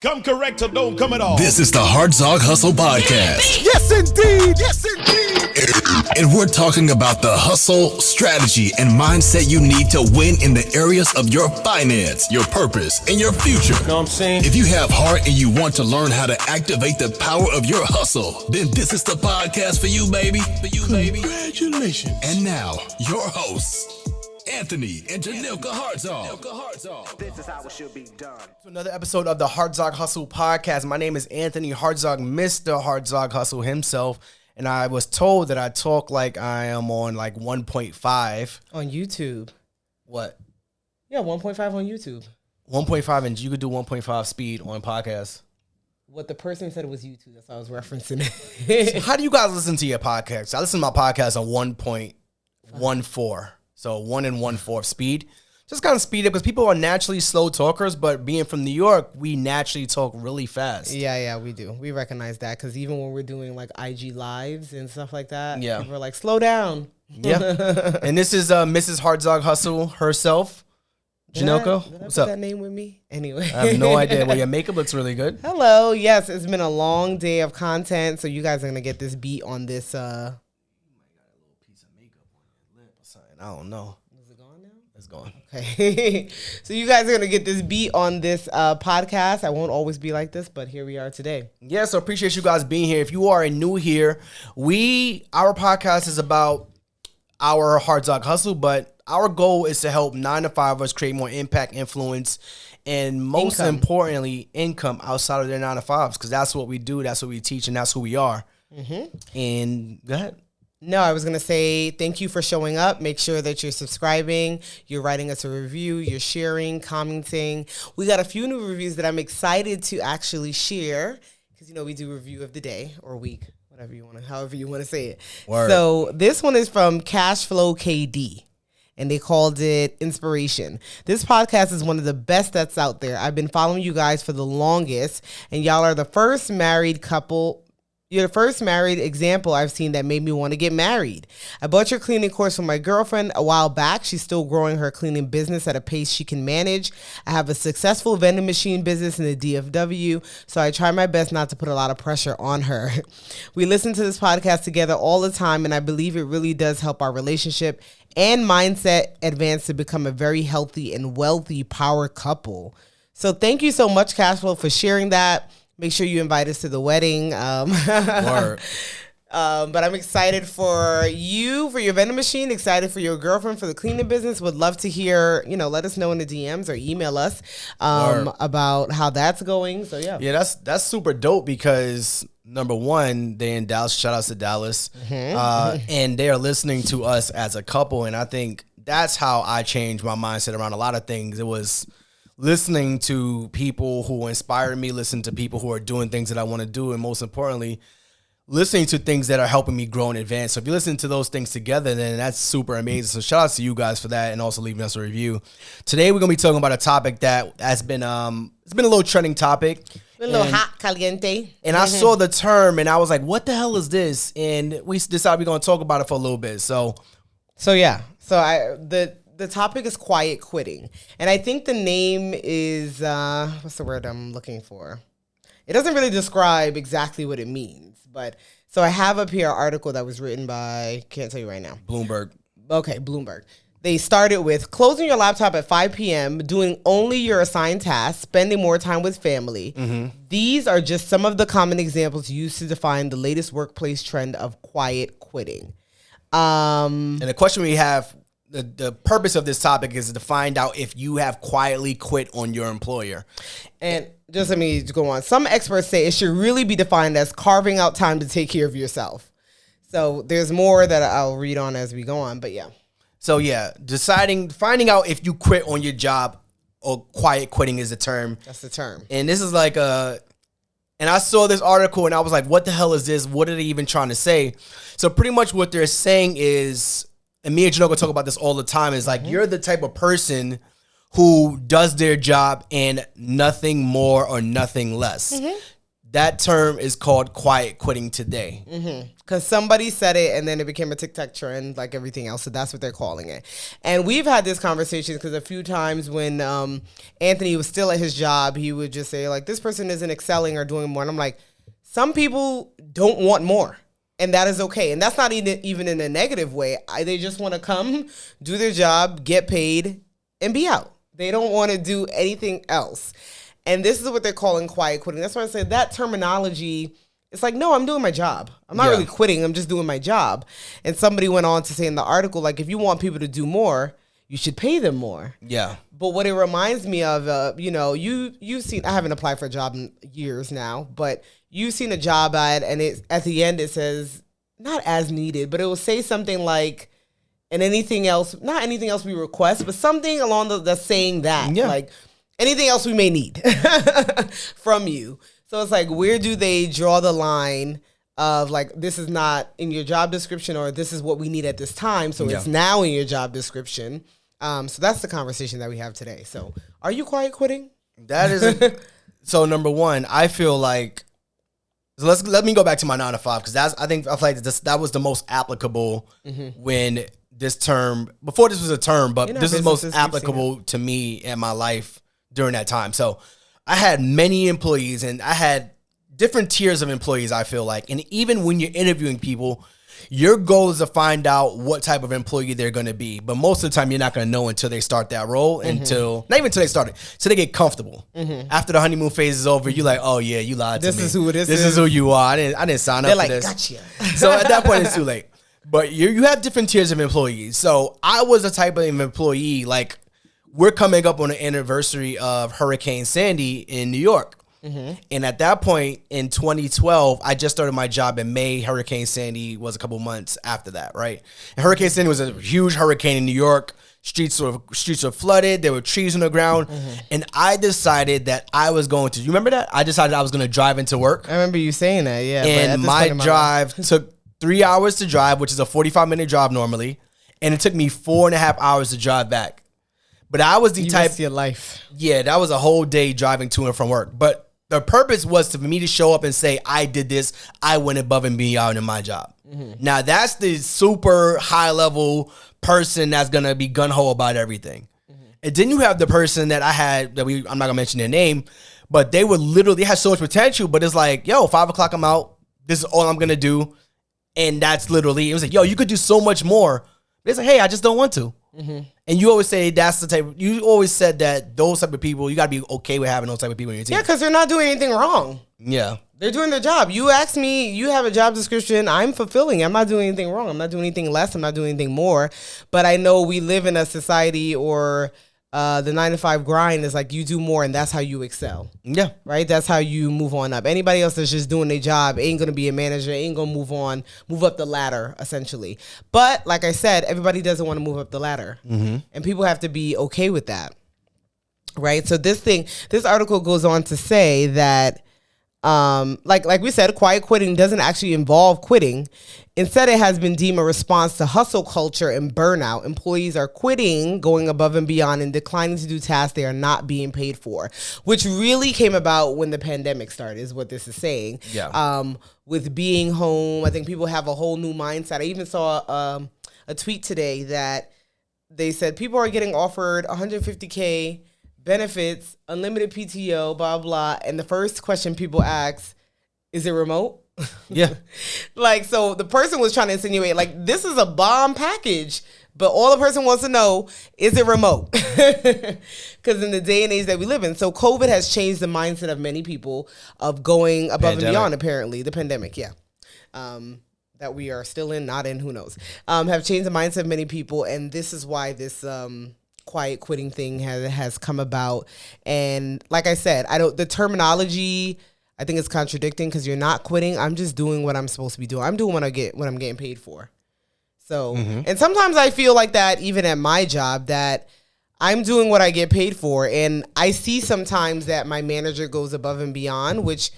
Come correct or don't come at all. This is the Hartzog Hustle Podcast. Yes, indeed. Yes, indeed. And we're talking about the hustle, strategy, and mindset you need to win in the areas of your finance, your purpose, and your future. Know what I'm saying? If you have heart and you want to learn how to activate the power of your hustle, then this is the podcast for you, baby. Congratulations. And now, your hosts, Anthony and Janilka Hartzog. This is how it should be done. Another episode of the Hartzog Hustle Podcast. My name is Anthony Hartzog, Mr. Hartzog Hustle himself, and I was told that I talk like I am on like 1.5. On YouTube. What? Yeah, 1.5 on YouTube. 1.5, and you could do 1.5 speed on podcasts. What the person said was YouTube. That's why I was referencing it. So how do you guys listen to your podcasts? I listen to my podcast on 1.14. So 1 1/4 speed. Just kind of speed it because people are naturally slow talkers, but being from New York, we naturally talk really fast. Yeah, we do. We recognize that because even when we're doing like IG lives and stuff like that, Yeah. people are like, slow down. Yeah. And this is Mrs. Hartzog Hustle herself, Janilka. Did I What's put up? that name with me? Anyway. I have no idea. Well, your makeup looks really good. Hello. Yes, it's been a long day of content, so you guys are going to get this beat on this. I don't know. Is it gone now? It's gone. Okay. So you guys are going to get this beat on this podcast. I won't always be like this, but here we are today. Yeah, so appreciate you guys being here. If you are new here, our podcast is about our Hartzog Hustle, but our goal is to help 9-to-5ers create more impact, influence, and most importantly, income outside of their 9-to-5s, because that's what we do, that's what we teach, and that's who we are. Mm-hmm. And go ahead. No, I was going to say thank you for showing up. Make sure that you're subscribing, you're writing us a review, you're sharing, commenting. We got a few new reviews that I'm excited to actually share because, we do review of the day or week, however you want to say it. Word. So this one is from Cashflow KD. And they called it Inspiration. This podcast is one of the best that's out there. I've been following you guys for the longest, and y'all are the first married couple. You're the first married example I've seen that made me want to get married. I bought your cleaning course for my girlfriend a while back. She's still growing her cleaning business at a pace she can manage. I have a successful vending machine business in the DFW, so I try my best not to put a lot of pressure on her. We listen to this podcast together all the time, and I believe it really does help our relationship and mindset advance to become a very healthy and wealthy power couple. So thank you so much, Cashflow, for sharing that. Make sure you invite us to the wedding. But I'm excited for you, for your vending machine, excited for your girlfriend, for the cleaning business. Would love to hear, let us know in the DMs or email us about how that's going. So, yeah. Yeah, that's super dope because, number one, they're in Dallas. Shout outs to Dallas. And they are listening to us as a couple. And I think that's how I changed my mindset around a lot of things. It was listening to people who inspired me, listening to people who are doing things that I want to do, and most importantly, listening to things that are helping me grow and advance. So if you listen to those things together, then that's super amazing. So shout out to you guys for that and also leaving us a review. Today we're going to be talking about a topic that has been, it's been a little trending topic. A little hot, caliente. And I saw the term and I was like, what the hell is this? And we decided we're going to talk about it for a little bit. So yeah. The topic is quiet quitting. And I think the name is, what's the word I'm looking for? It doesn't really describe exactly what it means. But so I have up here an article that was written by, can't tell you right now. Bloomberg. Okay, Bloomberg. They started with closing your laptop at 5 p.m., doing only your assigned tasks, spending more time with family. Mm-hmm. These are just some of the common examples used to define the latest workplace trend of quiet quitting. And the question we have, the purpose of this topic is to find out if you have quietly quit on your employer. And just let me go on. Some experts say it should really be defined as carving out time to take care of yourself. So there's more that I'll read on as we go on, but yeah. So yeah, finding out if you quit on your job or quiet quitting is the term. That's the term. And this is like and I saw this article and I was like, what the hell is this? What are they even trying to say? So pretty much what they're saying is, and me and Janoko talk about this all the time, is like, you're the type of person who does their job and nothing more or nothing less. Mm-hmm. that term is called quiet quitting today. Because somebody said it and then it became a TikTok trend like everything else. So that's what they're calling it. And we've had this conversation because a few times when Anthony was still at his job, he would just say like, this person isn't excelling or doing more. And I'm like, some people don't want more. And that is okay. And that's not even in a negative way. They just want to come, do their job, get paid, and be out. They don't want to do anything else. And this is what they're calling quiet quitting. That's why I said that terminology, it's like, no, I'm doing my job. I'm not really quitting. I'm just doing my job. And somebody went on to say in the article, like, if you want people to do more, you should pay them more. Yeah. But what it reminds me of, you've seen, I haven't applied for a job in years now, but you've seen a job ad and at the end it says, not as needed, but it will say something like, and anything else, not anything else we request, but something along the saying that, like anything else we may need from you. So it's like, where do they draw the line of like, this is not in your job description or this is what we need at this time. So it's now in your job description. So that's the conversation that we have today. So are you quiet quitting? That is, so number one, I feel like, so let me go back to my 9 to 5 because I feel like that was the most applicable when this term, before this was a term, but this is most applicable to me in my life during that time. So I had many employees and I had different tiers of employees, I feel like. And even when you're interviewing people, your goal is to find out what type of employee they're going to be. But most of the time, you're not going to know until they start that role, not even until they start it, so they get comfortable. After the honeymoon phase is over, you're like, oh, yeah, you lied to me. This is who this is who you are. I didn't sign up for this. Gotcha. So at that point, it's too late. But you have different tiers of employees. So I was a type of employee, like, we're coming up on the anniversary of Hurricane Sandy in New York. And at that point in 2012, I just started my job in May. Hurricane Sandy was a couple months after that, right? And Hurricane Sandy was a huge hurricane in New York. Streets were flooded. There were trees on the ground. And I decided that I was going to, you remember that? I decided I was going to drive into work. I remember you saying that, yeah. And my drive took 3 hours to drive, which is a 45-minute drive normally. And it took me 4.5 hours to drive back. But I was the type. Risked your life. Yeah, that was a whole day driving to and from work. But the purpose was for me to show up and say, I did this. I went above and beyond in my job. Now, that's the super high-level person that's going to be gung-ho about everything. And then you have the person that I had, I'm not going to mention their name, but they had so much potential, but it's like, yo, 5 o'clock, I'm out. This is all I'm going to do. And that's literally, it was like, yo, you could do so much more. But it's like, hey, I just don't want to. And you always say you always said that those type of people, you got to be okay with having those type of people in your team. Yeah, because they're not doing anything wrong. Yeah. They're doing their job. You asked me, you have a job description. I'm fulfilling. I'm not doing anything wrong. I'm not doing anything less. I'm not doing anything more. But I know we live in a society or the 9 to 5 grind is like you do more and that's how you excel. Yeah. Right? That's how you move on up. Anybody else that's just doing their job ain't going to be a manager, ain't going to move up the ladder, essentially. But like I said, everybody doesn't want to move up the ladder. And people have to be okay with that. Right? So this article goes on to say that like we said, quiet quitting doesn't actually involve quitting. Instead, it has been deemed a response to hustle culture and burnout. Employees are quitting, going above and beyond, and declining to do tasks they are not being paid for, which really came about when the pandemic started, is what this is saying. Yeah. With being home, I think people have a whole new mindset. I even saw a tweet today that they said people are getting offered $150K benefits, unlimited PTO, blah, blah. And the first question people ask, is it remote? Yeah. Like, so the person was trying to insinuate, like, this is a bomb package, but all the person wants to know, is it remote? Because in the day and age that we live in, so COVID has changed the mindset of many people of going above and beyond, apparently. The pandemic, yeah. That we are still in, not in, who knows. Have changed the mindset of many people, and this is why this quiet quitting thing has come about. And like I said, the terminology, I think it's contradicting because you're not quitting. I'm just doing what I'm supposed to be doing. I'm doing what I'm getting paid for. So, and sometimes I feel like that even at my job, that I'm doing what I get paid for. And I see sometimes that my manager goes above and beyond, which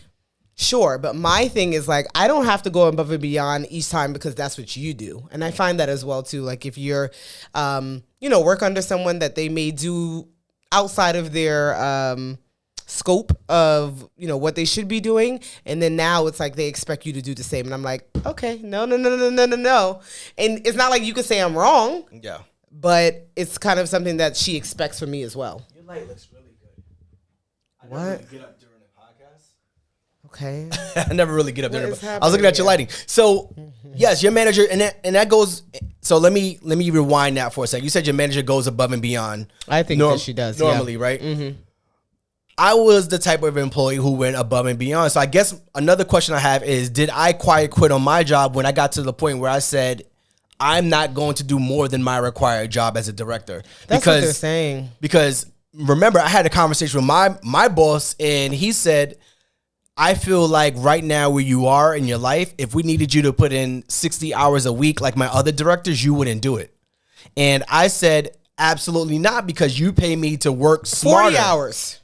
sure, but my thing is like, I don't have to go above and beyond each time because that's what you do. And I find that as well too. Like if you're, work under someone that they may do outside of their scope of, what they should be doing. And then now it's like they expect you to do the same. And I'm like, okay, no. And it's not like you could say I'm wrong. Yeah. But it's kind of something that she expects from me as well. Your light looks really good. I What? never really get up during the podcast. Okay. I never really get up What during is the I was looking at your happening lighting. So, yes, your manager, and that goes, so let me rewind that for a second. You said your manager goes above and beyond. I think that she does. Normally, right? Mm-hmm. I was the type of employee who went above and beyond. So I guess another question I have is, did I quiet quit on my job when I got to the point where I said, I'm not going to do more than my required job as a director? That's what they're saying. Because remember, I had a conversation with my boss, and he said, I feel like right now where you are in your life, if we needed you to put in 60 hours a week like my other directors, you wouldn't do it. And I said, absolutely not, because you pay me to work smarter. 40 hours.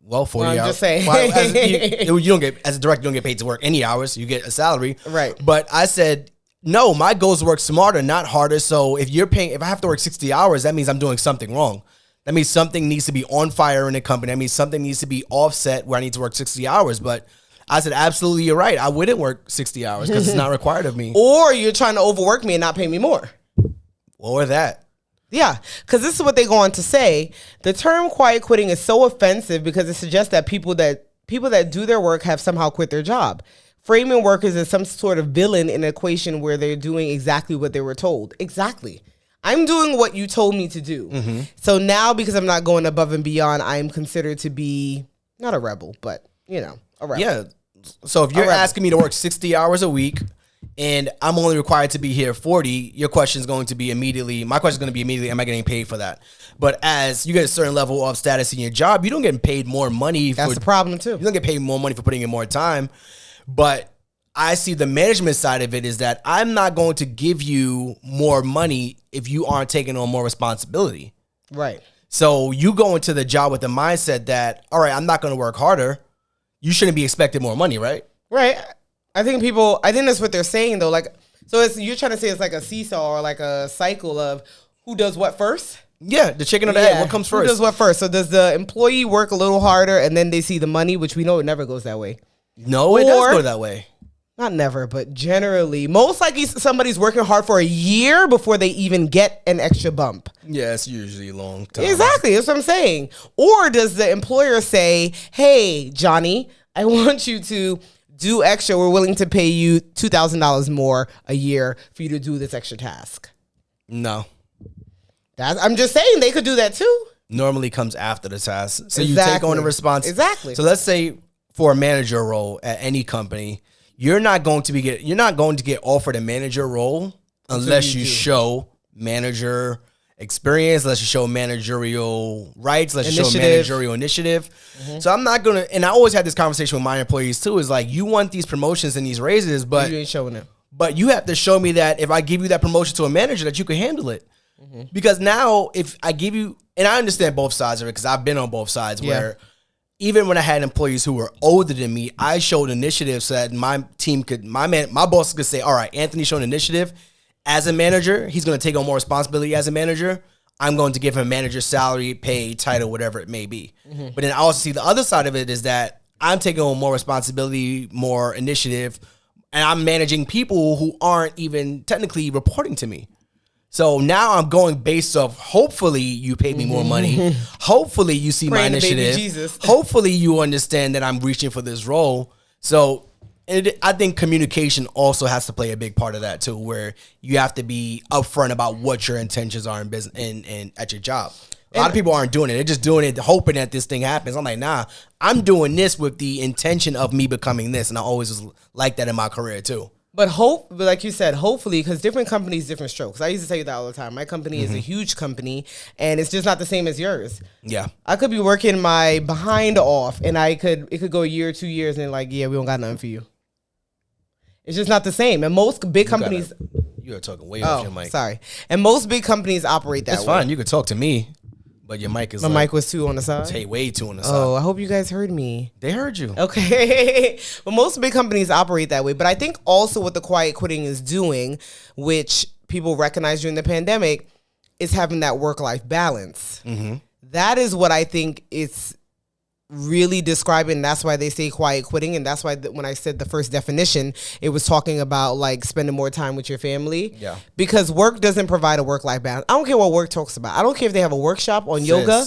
Well, 40 hours. I'm just saying. Well, you don't get, as a director, you don't get paid to work any hours. You get a salary. Right. But I said, no, my goal is to work smarter, not harder. So if I have to work 60 hours, that means I'm doing something wrong. That means something needs to be on fire in the company. That means something needs to be offset where I need to work 60 hours. But I said, absolutely, you're right. I wouldn't work 60 hours because it's not required of me. Or you're trying to overwork me and not pay me more. Or that. Yeah, because this is what they go on to say. The term quiet quitting is so offensive because it suggests that people that do their work have somehow quit their job. Framing workers as some sort of villain in an equation where they're doing exactly what they were told. Exactly. I'm doing what you told me to do. Mm-hmm. So now, because I'm not going above and beyond, I'm considered to be not a rebel, but, a rebel. Yeah. So if you're asking me to work 60 hours a week and I'm only required to be here 40, your question is going to be immediately, my question is going to be immediately, am I getting paid for that? But as you get a certain level of status in your job, you don't get paid more money. That's the problem too. You don't get paid more money for putting in more time. But I see the management side of it is that I'm not going to give you more money if you aren't taking on more responsibility. Right. So you go into the job with the mindset that, all right, I'm not going to work harder. You shouldn't be expecting more money, right? Right. I think that's what they're saying though. Like, so you're trying to say it's like a seesaw or like a cycle of who does what first? Yeah, the chicken or the egg. What comes first? Who does what first? So does the employee work a little harder and then they see the money, which we know it never goes that way? No, it does go that way. Not never, but generally. Most likely somebody's working hard for a year before they even get an extra bump. Yeah, it's usually a long time. Exactly, that's what I'm saying. Or does the employer say, hey, Johnny, I want you to do extra. We're willing to pay you $2,000 more a year for you to do this extra task. No. I'm just saying they could do that too. Normally comes after the task. So Exactly. you take on the response. Exactly. So let's say for a manager role at any company, you're not going to get offered a manager role unless you show manager experience, unless you show managerial rights, unless you show managerial initiative. Mm-hmm. So I'm not going to, and I always had this conversation with my employees too, is like, you want these promotions and these raises, but you ain't showing it. But you have to show me that if I give you that promotion to a manager, that you can handle it. Mm-hmm. Because now if I give you, and I understand both sides of it because I've been on both sides where even when I had employees who were older than me, I showed initiative so that my team could, my boss could say, all right, Anthony's showing initiative as a manager. He's going to take on more responsibility as a manager. I'm going to give him a manager's salary, pay, title, whatever it may be. Mm-hmm. But then I also see the other side of it is that I'm taking on more responsibility, more initiative, and I'm managing people who aren't even technically reporting to me. So now I'm going based off, hopefully you pay me more money. Hopefully you see my initiative. Hopefully you understand that I'm reaching for this role. So I think communication also has to play a big part of that too, where you have to be upfront about what your intentions are in business and at your job. A lot of people aren't doing it. They're just doing it hoping that this thing happens. I'm like, nah, I'm doing this with the intention of me becoming this. And I always was like that in my career too. But like you said, hopefully, because different companies, different strokes. I used to tell you that all the time. My company is a huge company, and it's just not the same as yours. Yeah. I could be working my behind off, and it could go a year, 2 years, and they're like, yeah, we don't got nothing for you. It's just not the same. And most big companies... You are talking way off your mic. Sorry. And most big companies operate that way. It's fine. You could talk to me. But your mic is My mic was too on the side? Way too on the side. Oh, I hope you guys heard me. They heard you. Okay. But most big companies operate that way. But I think also what the quiet quitting is doing, which people recognize during the pandemic, is having that work-life balance. Mm-hmm. That is what I think it's really describing. That's why they say quiet quitting, and that's why when I said the first definition, it was talking about like spending more time with your family. Yeah. Because work doesn't provide a work-life balance. I don't care what work talks about. I don't care if they have a workshop on yoga.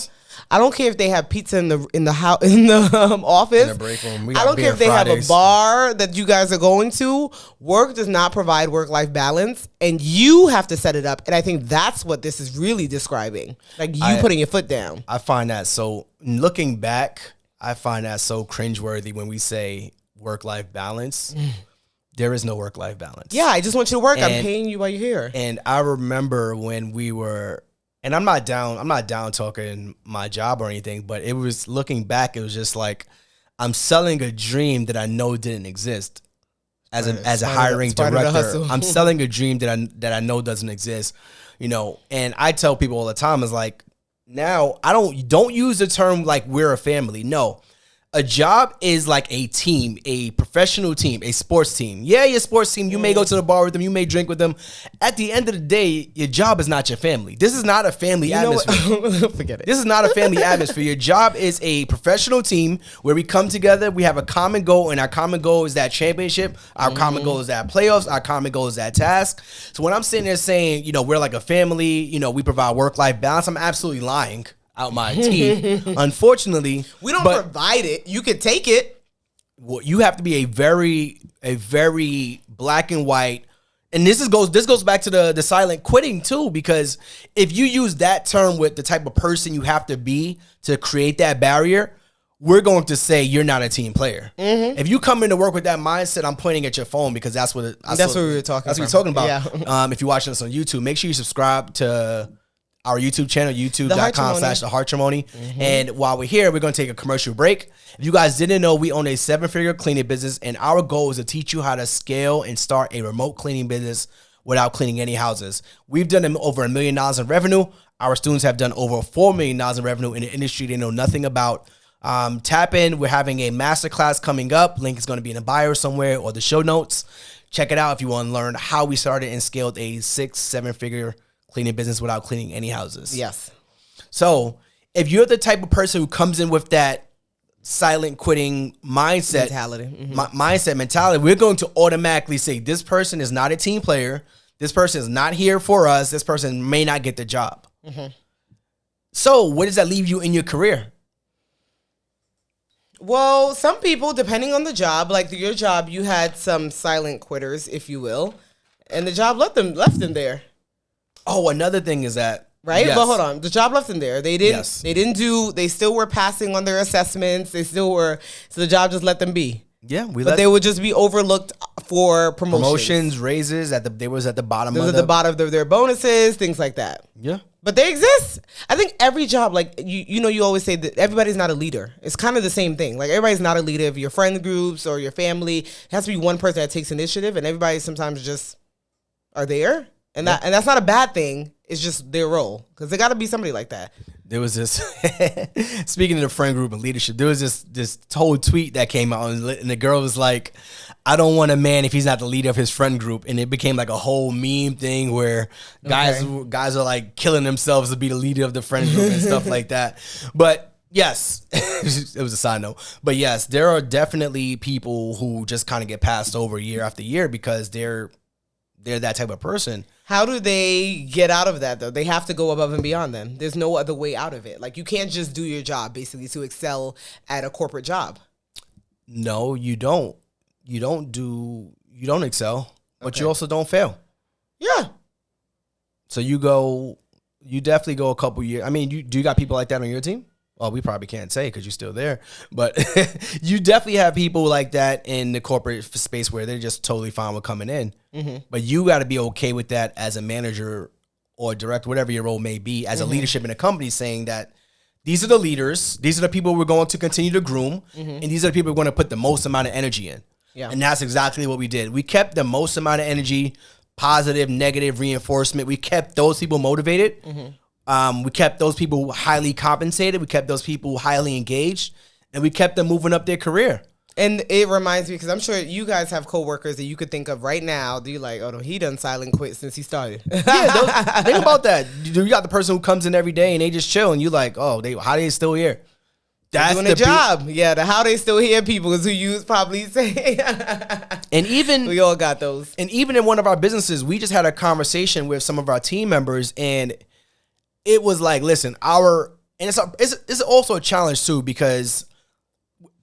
I don't care if they have pizza in the house in the office. In the break room. I don't care if they have a bar that you guys are going to. Work does not provide work-life balance, and you have to set it up. And I think that's what this is really describing, like you putting your foot down. I find that so. Looking back, I find that so cringeworthy when we say work-life balance. There is no work-life balance. Yeah, I just want you to work. I'm paying you while you're here. And I remember when we were. And I'm not down talking my job or anything, but it was looking back, it was just like I'm selling a dream that I know didn't exist as a hiring director. I'm selling a dream that I know doesn't exist, you know. And I tell people all the time is like, now I don't use the term like we're a family. No. A job is like a team, a professional team, a sports team. Yeah, your sports team, you may go to the bar with them, you may drink with them. At the end of the day, your job is not your family. This is not a family atmosphere. Forget it. This is not a family atmosphere. Your job is a professional team where we come together, we have a common goal, and our common goal is that championship. Our common goal is that playoffs. Our common goal is that task. So when I'm sitting there saying, you know, we're like a family, you know, we provide work-life balance, I'm absolutely lying out my teeth. Unfortunately, we don't provide it. You can take it. Well, you have to be a very black and white. And this goes back to the silent quitting too, because if you use that term with the type of person you have to be to create that barrier, we're going to say you're not a team player. If you come into work with that mindset, I'm pointing at your phone because that's what we were talking about. Yeah. If you're watching us on YouTube, make sure you subscribe to our YouTube channel, youtube.com/thehartrimony. And while we're here, we're going to take a commercial break. If you guys didn't know, we own a 7-figure cleaning business, and our goal is to teach you how to scale and start a remote cleaning business without cleaning any houses. We've done over $1 million in revenue. Our students have done over $4 million in revenue in an industry they know nothing about. Tap in. We're having a masterclass coming up. Link is going to be in the bio somewhere or the show notes. Check it out if you want to learn how we started and scaled a 6-7-figure cleaning business without cleaning any houses. Yes. So if you're the type of person who comes in with that silent quitting mindset mentality, we're going to automatically say this person is not a team player. This person is not here for us. This person may not get the job. So where does that leave you in your career? Well, some people, depending on the job, like your job, you had some silent quitters, if you will, and the job left them there. Oh, another thing is that, right? Yes. But hold on, the job left them there. They still were passing on their assessments. So the job just let them be. Yeah, they would just be overlooked for promotions, raises. They was at the bottom. At the bottom of their bonuses, things like that. Yeah, but they exist. I think every job, like you always say that everybody's not a leader. It's kind of the same thing. Like everybody's not a leader of your friend groups or your family. It has to be one person that takes initiative, and everybody sometimes just are there. And that's not a bad thing. It's just their role, because there got to be somebody like that. There was this, speaking of the friend group and leadership, there was this whole tweet that came out, and the girl was like, I don't want a man if he's not the leader of his friend group. And it became like a whole meme thing where guys are like killing themselves to be the leader of the friend group and stuff like that. But yes, it was a side note. But yes, there are definitely people who just kind of get passed over year after year because they're that type of person. How do they get out of that, though? They have to go above and beyond then. There's no other way out of it. Like, you can't just do your job, basically, to excel at a corporate job. No, you don't. You don't excel, but you also don't fail. Yeah. So you definitely go a couple years. I mean, do you got people like that on your team? Well, we probably can't say because you're still there, but you definitely have people like that in the corporate space where they're just totally fine with coming in. But you got to be okay with that as a manager or director, whatever your role may be, as a leadership in a company, saying that these are the leaders, these are the people we're going to continue to groom, and these are the people we're going to put the most amount of energy in. Yeah. And that's exactly what we did. We kept the most amount of energy, positive, negative reinforcement. We kept those people motivated. We kept those people highly compensated. We kept those people highly engaged, and we kept them moving up their career. And it reminds me, because I'm sure you guys have coworkers that you could think of right now. That you're like, oh no, he done silent quit since he started. Yeah, think about that. You got the person who comes in every day and they just chill, and you like, oh, how they still here? That's doing a job. Yeah, the how they still hear people is who you probably say. And even we all got those. And even in one of our businesses, we just had a conversation with some of our team members, and it was like, listen, it's also a challenge too, because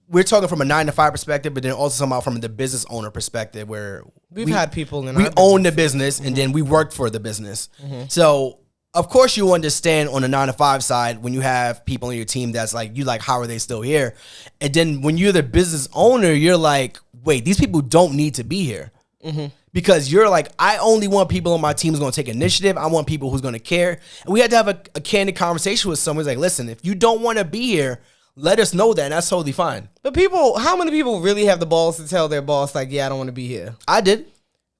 we're talking from a 9-to-5 perspective, but then also somehow from the business owner perspective, where we've had people in we our own the business, and then we worked for the business. So of course you understand on the 9-to-5 side when you have people on your team that's like, you like, how are they still here? And then when you're the business owner, you're like, wait, these people don't need to be here. Because you're like, I only want people on my team who's going to take initiative. I want people who's going to care. And we had to have a candid conversation with someone who's like, listen, if you don't want to be here, let us know that, and that's totally fine. But how many people really have the balls to tell their boss, like, yeah, I don't want to be here? I did.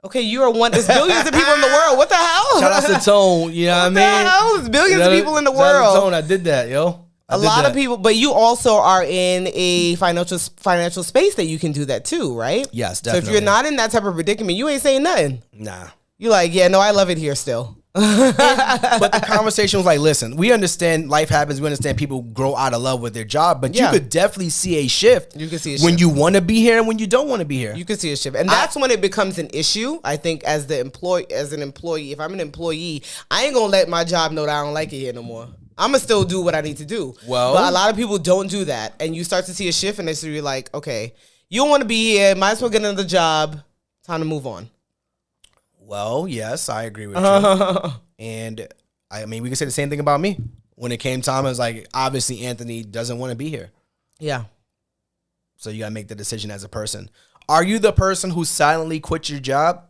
Okay, you are one. There's billions of people in the world. What the hell? Shout out to Tone. You know what I mean? There's billions of people in the world. Shout out to Tone. I did that, yo. A lot of people, but you also are in a financial space that you can do that too, right? Yes, definitely. So if you're not in that type of predicament, you ain't saying nothing. Nah. You're like, yeah, no, I love it here still. But the conversation was like, listen, we understand life happens. We understand people grow out of love with their job, but you could definitely see a shift. You can see a shift when you want to be here and when you don't want to be here. You can see a shift, and that's when it becomes an issue. I think as an employee, if I'm an employee, I ain't gonna let my job know that I don't like it here no more. I'm gonna still do what I need to do. Well, but a lot of people don't do that, and you start to see a shift, and you're like, okay, you don't want to be here. Might as well get another job. Time to move on. Well, yes, I agree with you. And I mean, we can say the same thing about me. When it came time, I was like, obviously Anthony doesn't want to be here. Yeah. So you got to make the decision as a person. Are you the person who silently quit your job?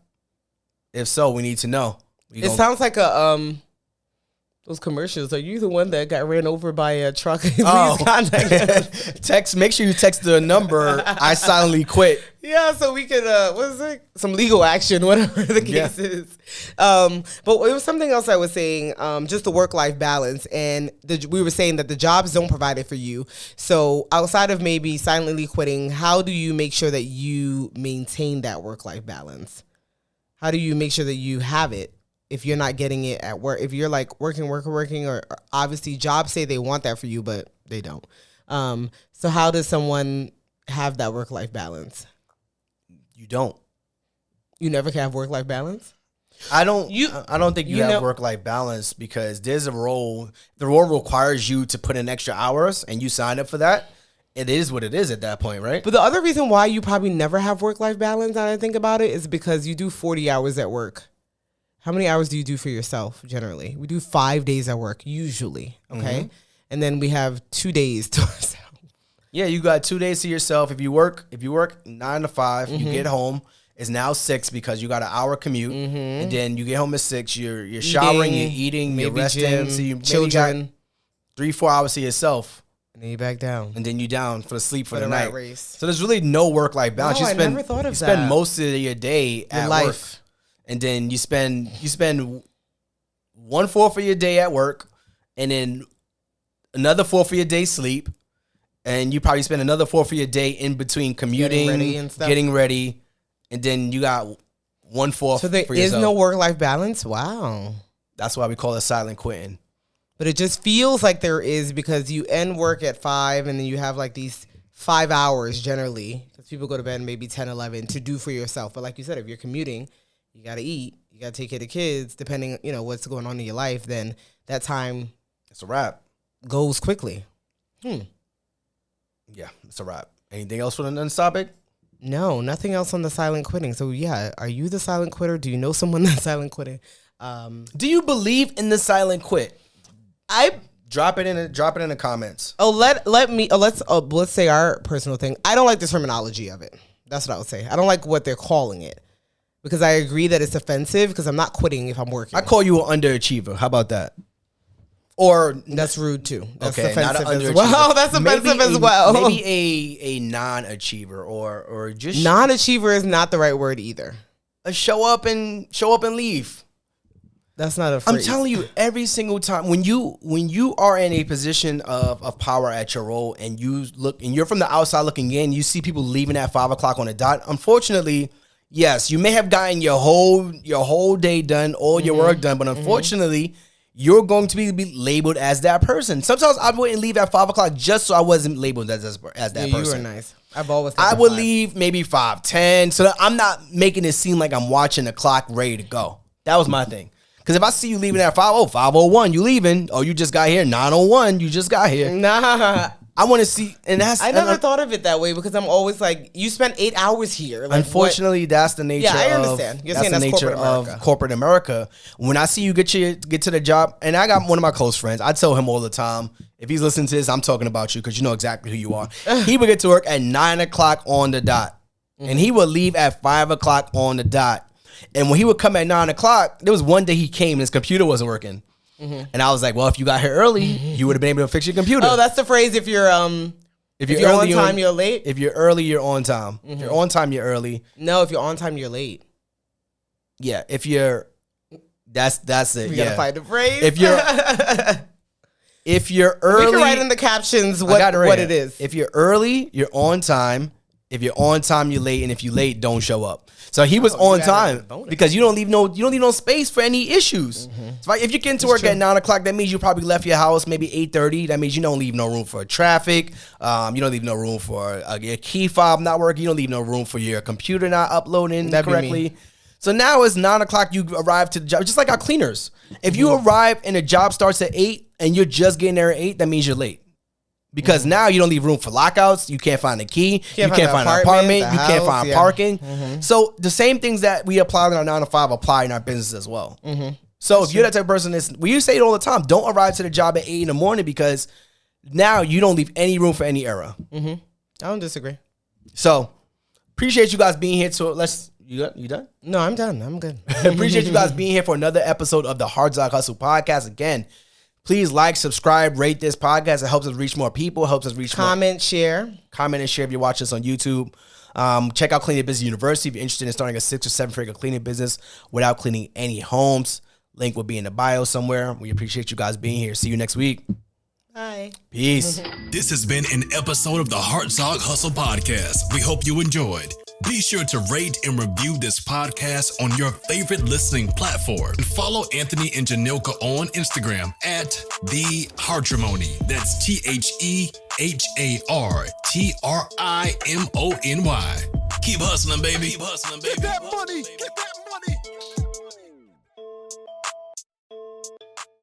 If so, we need to know. It sounds like those commercials. Are you the one that got ran over by a truck? Please contact us. Make sure you text the number. I silently quit. Yeah, so we could what is it? Some legal action, whatever the case is. But it was something else I was saying. Just the work-life balance, and we were saying that the jobs don't provide it for you. So outside of maybe silently quitting, how do you make sure that you maintain that work-life balance? How do you make sure that you have it? If you're not getting it at work, if you're like working, or obviously jobs say they want that for you, but they don't. So how does someone have that work-life balance? You don't. You never can have work-life balance? I don't think you have work-life balance because there's a role. The role requires you to put in extra hours and you sign up for that. It is what it is at that point, right? But the other reason why you probably never have work-life balance, now that I think about it, is because you do 40 hours at work. How many hours do you do for yourself generally? We do 5 days at work usually, okay? And then we have 2 days to ourselves. Yeah, you got 2 days to yourself. If you work 9 to 5, you get home. It's now 6 because you got an hour commute, and then you get home at 6. You're showering, you're eating, you're resting. Gym, so you children, 3-4 hours to yourself, and then you back down, and then you down for the sleep for the night. Race. So there's really no work-life balance. No, I never thought of that. You spend most of your day at work, and then you spend 1/4 of your day at work, and then another 1/4 of your day sleep, and you probably spend another 1/4 of your day in between commuting, getting ready, and then you got 1/4. So there is no work-life balance? Wow. That's why we call it silent quitting. But it just feels like there is because you end work at 5 and then you have like these 5 hours generally, because people go to bed maybe 10, 11 to do for yourself. But like you said, if you're commuting, you got to eat, you got to take care of the kids, depending, what's going on in your life, then that time It's a wrap. Goes quickly. Yeah, it's a wrap. Anything else for the next topic? No, nothing else on the silent quitting. So yeah, are you the silent quitter? Do you know someone that's silent quitting? Do you believe in the silent quit? I drop it in the comments. Oh, let's say our personal thing. I don't like the terminology of it. That's what I would say. I don't like what they're calling it because I agree that it's offensive because I'm not quitting if I'm working. I call you an underachiever. How about that? Or that's rude too. That's okay, offensive not an as well. That's offensive as well. Maybe a non-achiever or just non-achiever is not the right word either. A show up and leave. That's not a phrase. I'm telling you, every single time when you are in a position of power at your role and you're from the outside looking in, you see people leaving at 5 o'clock on the dot. Unfortunately, yes, you may have gotten your whole day done, all your work done, but unfortunately, you're going to be labeled as that person. Sometimes I wouldn't leave at 5 o'clock just so I wasn't labeled as that person. You were nice. I've always. I would leave maybe 5:10, so that I'm not making it seem like I'm watching the clock ready to go. That was my thing. Because if I see you leaving at 5:01, you leaving. Oh, you just got here. 9:01, you just got here. Nah. I want to see, and that's. I never thought of it that way because I'm always like, you spent 8 hours here. Like, unfortunately, that's the nature. Yeah, I understand. You're saying that's the nature of corporate America. When I see you get to the job, and I got one of my close friends, I tell him all the time, if he's listening to this, I'm talking about you because you know exactly who you are. He would get to work at 9 o'clock on the dot, and he would leave at 5 o'clock on the dot. And when he would come at 9 o'clock, there was one day he came and his computer wasn't working. And I was like, well, if you got here early, you would have been able to fix your computer. Oh, that's the phrase. If you're early, on time, you're late. If you're early, you're on time. If you're on time, you're early. No, if you're on time, you're late. Yeah, if you're, that's it. We gotta find the phrase. If you're early, we can write in the captions what it is. If you're early, you're on time. If you're on time, you're late, and if you're late, don't show up. So he was on time because you don't leave no space for any issues. So if you get into work at 9 o'clock, that means you probably left your house maybe 8:30. That means you don't leave no room for traffic. You don't leave no room for your key fob not working. You don't leave no room for your computer not uploading correctly. So now it's 9 o'clock. You arrive to the job, just like our cleaners. If you arrive and the job starts at 8 and you're just getting there at 8, that means you're late. Because now you don't leave room for lockouts. You can't find a key. You can't find an apartment. You can't find parking. So the same things that we apply in our 9 to 5 apply in our business as well. So if you're that type of person, we say it all the time, don't arrive to the job at 8 in the morning because now you don't leave any room for any error. I don't disagree. So appreciate you guys being here. So you done? No, I'm done. I'm good. Appreciate you guys being here for another episode of the Hartzog Hustle podcast. Again, please like, subscribe, rate this podcast. It helps us reach more people. It helps us reach Comment, share. Comment and share if you watch us on YouTube. Check out Cleaning Business University if you're interested in starting a 6 or 7 figure cleaning business without cleaning any homes. Link will be in the bio somewhere. We appreciate you guys being here. See you next week. Bye. Peace. This has been an episode of the Hartzog Hustle podcast. We hope you enjoyed. Be sure to rate and review this podcast on your favorite listening platform. And follow Anthony and Janilka on Instagram at The Hartrimony. That's TheHartrimony. Keep hustling, baby. Keep hustling, baby. Get that money. Get that money.